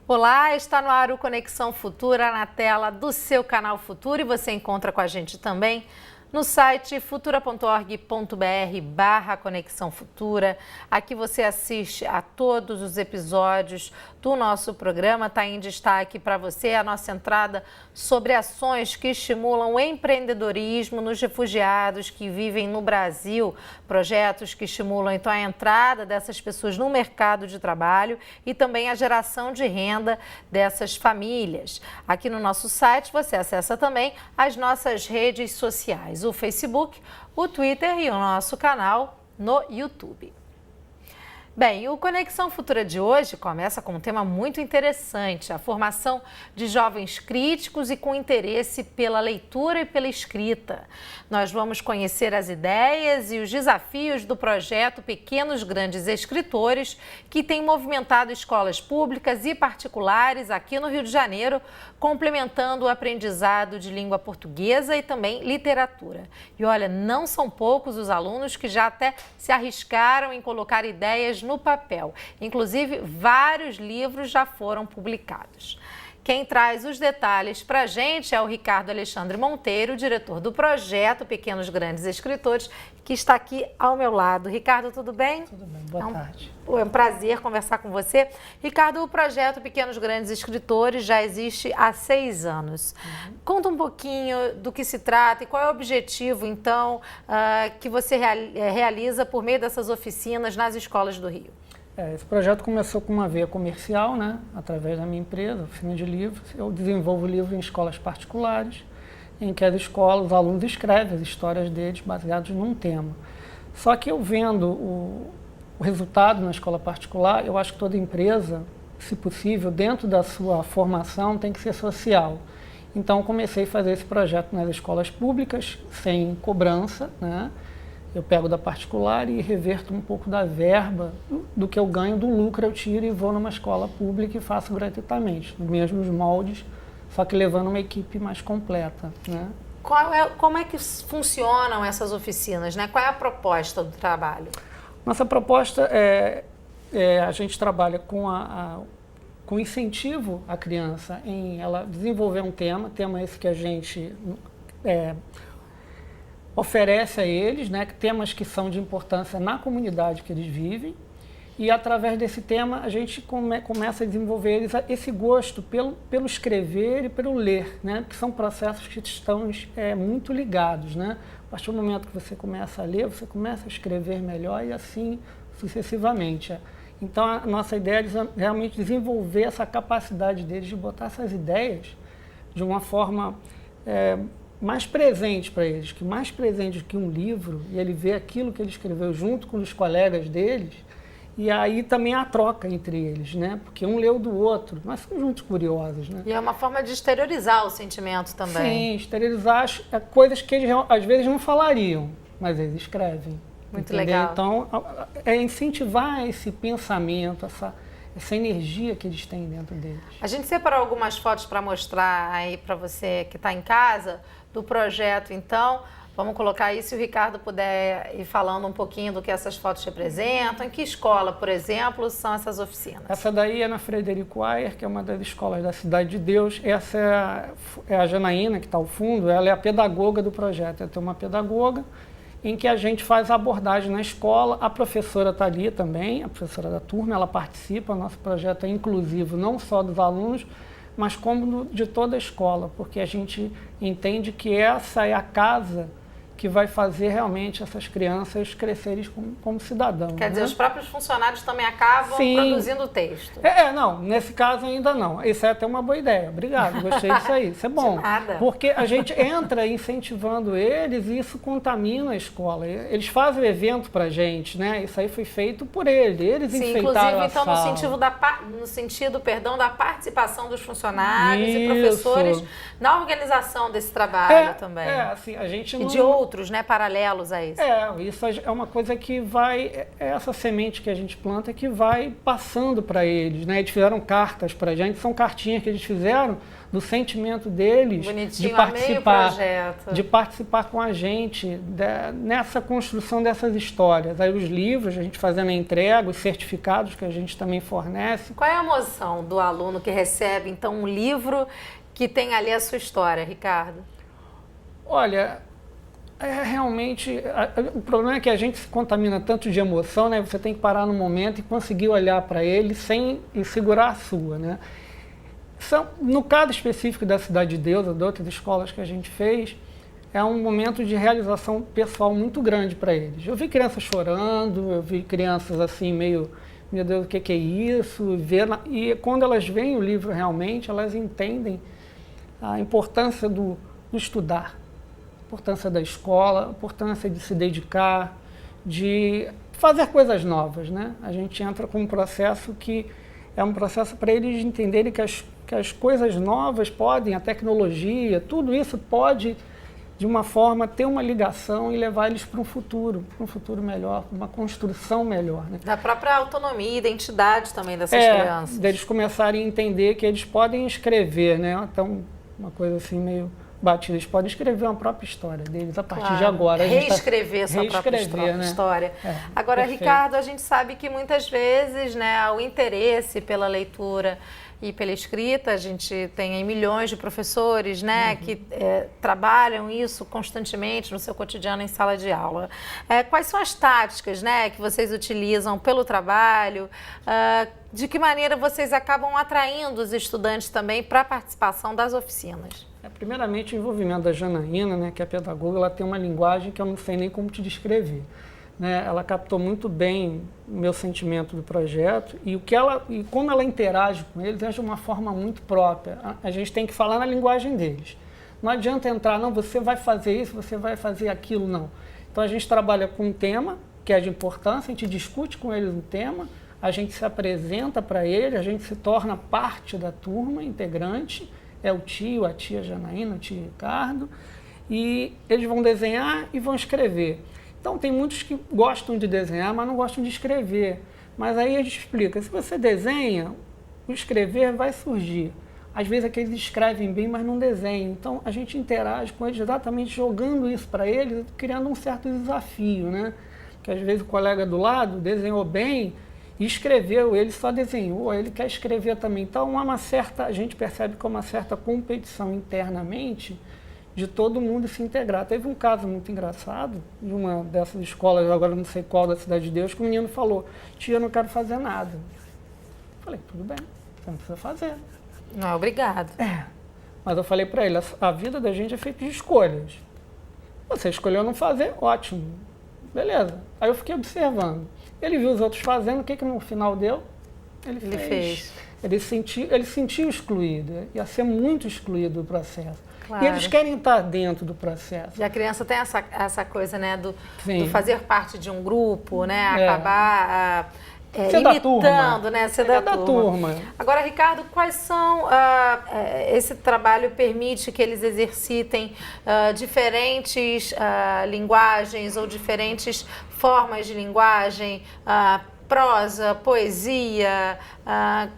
Olá, está no ar o Conexão Futura na tela do seu canal Futuro e você encontra com a gente também no site futura.org.br/Conexão Futura. Aqui você assiste a todos os episódios do nosso programa. Está em destaque para você a nossa entrada sobre ações que estimulam o empreendedorismo nos refugiados que vivem no Brasil. Projetos que estimulam então a entrada dessas pessoas no mercado de trabalho e também a geração de renda dessas famílias. Aqui no nosso site você acessa também as nossas redes sociais, o Facebook, o Twitter e o nosso canal no YouTube. Bem, o Conexão Futura de hoje começa com um tema muito interessante, a formação de jovens críticos e com interesse pela leitura e pela escrita. Nós vamos conhecer as ideias e os desafios do projeto Pequenos Grandes Escritores, que tem movimentado escolas públicas e particulares aqui no Rio de Janeiro, complementando o aprendizado de língua portuguesa e também literatura. E olha, não são poucos os alunos que já até se arriscaram em colocar ideias no papel. Inclusive, vários livros já foram publicados. Quem traz os detalhes para a gente é o Ricardo Alexandre Monteiro, diretor do projeto Pequenos Grandes Escritores, que está aqui ao meu lado. Ricardo, tudo bem? Tudo bem, boa tarde. É um prazer conversar com você. Ricardo, o projeto Pequenos Grandes Escritores já existe há 6 anos. Conta um pouquinho do que se trata e qual é o objetivo, então, que você realiza por meio dessas oficinas nas escolas do Rio. Esse projeto começou com uma veia comercial, né, através da minha empresa, Oficina de Livros. Eu desenvolvo livros em escolas particulares, em que os alunos escrevem as histórias deles baseados num tema. Só que eu vendo o resultado na escola particular, eu acho que toda empresa, se possível, dentro da sua formação, tem que ser social. Então, comecei a fazer esse projeto nas escolas públicas, sem cobrança, né? Eu pego da particular e reverto um pouco da verba do que eu ganho, do lucro eu tiro e vou numa escola pública e faço gratuitamente, nos mesmos moldes, só que levando uma equipe mais completa, né? Como é que funcionam essas oficinas, né? Qual é a proposta do trabalho? Nossa proposta a gente trabalha com incentivo à criança em ela desenvolver um tema esse que a gente oferece a eles, né, temas que são de importância na comunidade que eles vivem, e através desse tema a gente começa a desenvolver eles esse gosto pelo escrever e pelo ler, né, que são processos que estão muito ligados, né? A partir do momento que você começa a ler, você começa a escrever melhor e assim sucessivamente. Então a nossa ideia é realmente desenvolver essa capacidade deles de botar essas ideias de uma forma mais presente para eles, que mais presente do que um livro, e ele vê aquilo que ele escreveu junto com os colegas deles, e aí também há troca entre eles, né? Porque um leu do outro, nós somos muito curiosos, né? E é uma forma de exteriorizar o sentimento também. Sim, exteriorizar coisas que eles às vezes não falariam, mas eles escrevem. Muito entendeu? legal. Então, é incentivar esse pensamento, essa energia que eles têm dentro deles. A gente separou algumas fotos para mostrar aí para você que está em casa do projeto, então. Vamos colocar aí, se o Ricardo puder ir falando um pouquinho do que essas fotos representam. Em que escola, por exemplo, são essas oficinas? Essa daí é na Frederico Ayer, que é uma das escolas da Cidade de Deus. Essa é a Janaína, que está ao fundo, ela é a pedagoga do projeto. Ela tem uma pedagoga em que a gente faz a abordagem na escola. A professora está ali também, a professora da turma, ela participa. O nosso projeto é inclusivo, não só dos alunos, mas como de toda a escola, porque a gente entende que essa é a casa que vai fazer realmente essas crianças crescerem como cidadãos. Quer dizer, os próprios funcionários também acabam produzindo o texto. Não, nesse caso ainda não. Isso é até uma boa ideia. Obrigado, gostei disso aí. Isso é bom. De nada. Porque a gente entra incentivando eles e isso contamina a escola. Eles fazem o evento pra gente, né? Isso aí foi feito por eles. Eles enfeitaram a então, sala. no sentido da participação dos funcionários e professores na organização desse trabalho também. Assim, a gente não... E de outros outros, né, paralelos a esse. Isso é uma coisa que vai, essa semente que a gente planta que vai passando para eles, né? Eles fizeram cartas para a gente, são cartinhas que eles fizeram do sentimento deles Bonitinho, de participar com a gente nessa construção dessas histórias. Aí os livros, a gente fazendo a entrega, os certificados que a gente também fornece. Qual é a emoção do aluno que recebe, então, um livro que tem ali a sua história, Ricardo? Olha, realmente, o problema é que a gente se contamina tanto de emoção, né? Você tem que parar no momento e conseguir olhar para ele e segurar a sua, né? No caso específico da Cidade de Deus, ou de outras escolas que a gente fez, é um momento de realização pessoal muito grande para eles. Eu vi crianças chorando, eu vi crianças assim meio, meu Deus, o que é isso? E quando elas veem o livro realmente, elas entendem a importância do estudar, a importância da escola, a importância de se dedicar, de fazer coisas novas, né? A gente entra com um processo que é um processo para eles entenderem que as coisas novas podem, a tecnologia, tudo isso pode, de uma forma, ter uma ligação e levar eles para um futuro melhor, uma construção melhor, né? Da própria autonomia e identidade também dessas crianças. Deles começarem a entender que eles podem escrever, né? Então, uma coisa assim meio batida, eles podem escrever uma própria história deles a partir de agora. Reescrever sua própria história. Agora, perfeito. Ricardo, a gente sabe que muitas vezes, né, o interesse pela leitura e pela escrita, a gente tem aí milhões de professores, né, que trabalham isso constantemente no seu cotidiano em sala de aula. Quais são as táticas, né, que vocês utilizam pelo trabalho? De que maneira vocês acabam atraindo os estudantes também para a participação das oficinas? Primeiramente, o envolvimento da Janaína, né, que é a pedagoga, ela tem uma linguagem que eu não sei nem como te descrever. Né? Ela captou muito bem o meu sentimento do projeto e como ela interage com eles é de uma forma muito própria. A gente tem que falar na linguagem deles. Não adianta entrar, não, você vai fazer isso, você vai fazer aquilo, não. Então a gente trabalha com um tema que é de importância, a gente discute com eles um tema, a gente se apresenta para eles, a gente se torna parte da turma, integrante, é o tio, a tia Janaína, o tio Ricardo, e eles vão desenhar e vão escrever. Então, tem muitos que gostam de desenhar, mas não gostam de escrever. Mas aí a gente explica, se você desenha, o escrever vai surgir. Às vezes aqueles escrevem bem, mas não desenham. Então, a gente interage com eles exatamente jogando isso para eles, criando um certo desafio, né? Que às vezes o colega do lado desenhou bem e escreveu, ele só desenhou, ele quer escrever também. Então, a gente percebe que há uma certa competição internamente de todo mundo se integrar. Teve um caso muito engraçado de uma dessas escolas, agora não sei qual, da Cidade de Deus, que o menino falou, tia, eu não quero fazer nada. Eu falei, tudo bem, você não precisa fazer. Não, obrigado. Mas eu falei para ele, a vida da gente é feita de escolhas. Você escolheu não fazer, ótimo. Beleza. Aí eu fiquei observando. Ele viu os outros fazendo, o que no final deu? Ele fez. Ele sentiu excluído, ia ser muito excluído do processo. Claro. E eles querem estar dentro do processo. E a criança tem essa coisa, né, do fazer parte de um grupo, né, acabar imitando, né, ser da turma. Agora, Ricardo, quais são, esse trabalho permite que eles exercitem diferentes linguagens ou diferentes formas de linguagem, prosa, poesia,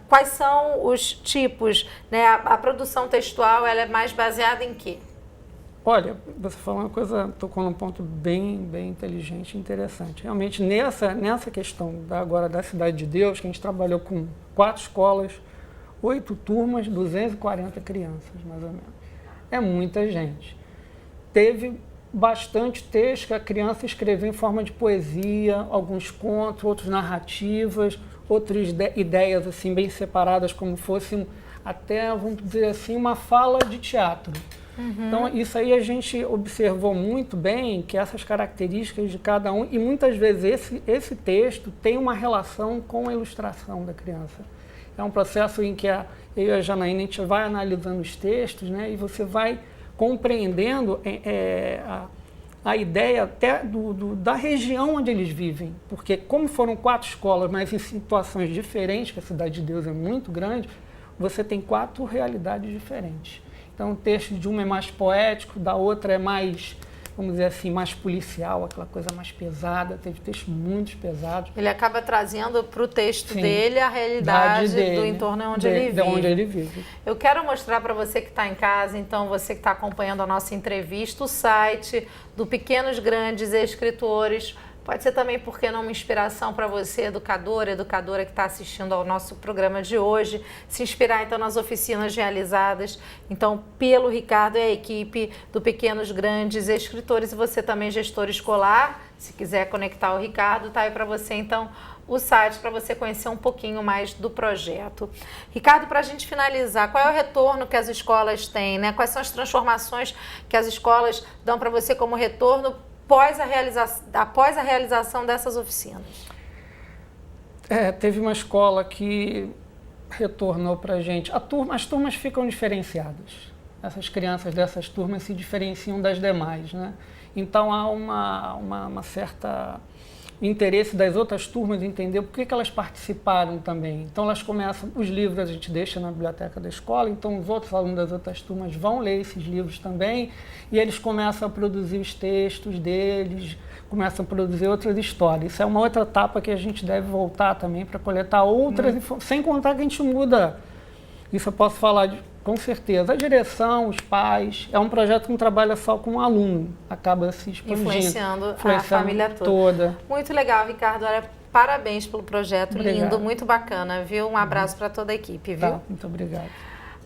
quais são os tipos, né? A produção textual, ela é mais baseada em quê? Olha, você falou uma coisa, tocou num ponto bem inteligente e interessante. Realmente, nessa questão agora da Cidade de Deus, que a gente trabalhou com 4 escolas, 8 turmas, 240 crianças, mais ou menos. É muita gente. Teve bastante texto que a criança escreveu em forma de poesia, alguns contos, outros narrativas, outras ideias assim bem separadas, como fosse até, vamos dizer assim, uma fala de teatro. Então, isso aí a gente observou muito bem, que essas características de cada um, e muitas vezes esse texto tem uma relação com a ilustração da criança. É um processo em que eu e a Janaína, a gente vai analisando os textos, né, e você vai compreendendo a ideia até da região onde eles vivem. Porque como foram 4 escolas, mas em situações diferentes, que a Cidade de Deus é muito grande, você tem 4 realidades diferentes. Então o texto de uma é mais poético, da outra é mais vamos dizer assim, mais policial, aquela coisa mais pesada, teve textos muito pesados. Ele acaba trazendo para o texto Sim, dele a realidade dele, do entorno onde ele vive. De onde ele vive. Eu quero mostrar para você que está em casa, então você que está acompanhando a nossa entrevista, o site do Pequenos Grandes Escritores. Pode ser também, porque não, uma inspiração para você, educador, educadora que está assistindo ao nosso programa de hoje, se inspirar então nas oficinas realizadas então pelo Ricardo e a equipe do Pequenos Grandes Escritores, e você também gestor escolar, se quiser conectar o Ricardo, tá aí para você então o site para você conhecer um pouquinho mais do projeto. Ricardo, para a gente finalizar, qual é o retorno que as escolas têm, né? Quais são as transformações que as escolas dão para você como retorno após a realização dessas oficinas? Teve uma escola que retornou para a gente. As turmas ficam diferenciadas. Essas crianças dessas turmas se diferenciam das demais, né? Então há uma certa interesse das outras turmas em entender por que elas participaram também. Então elas começam, os livros a gente deixa na biblioteca da escola, então os outros alunos das outras turmas vão ler esses livros também, e eles começam a produzir os textos deles, começam a produzir outras histórias. Isso é uma outra etapa que a gente deve voltar também para coletar outras informações, sem contar que a gente muda, isso eu posso falar com certeza, a direção, os pais, é um projeto que não trabalha só com um aluno, acaba se expandindo. Influenciando a família toda. Muito legal, Ricardo. Olha, parabéns pelo projeto, Obrigado. Lindo, muito bacana, viu? Um abraço para toda a equipe, viu? Tá, muito obrigado.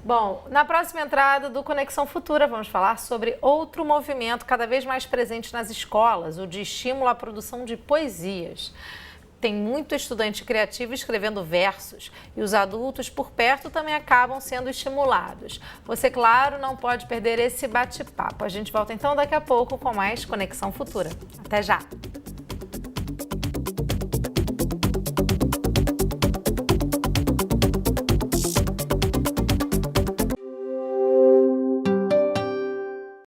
Bom, na próxima entrada do Conexão Futura, vamos falar sobre outro movimento cada vez mais presente nas escolas, o de estímulo à produção de poesias. Tem muito estudante criativo escrevendo versos e os adultos por perto também acabam sendo estimulados. Você, claro, não pode perder esse bate-papo. A gente volta então daqui a pouco com mais Conexão Futura. Até já!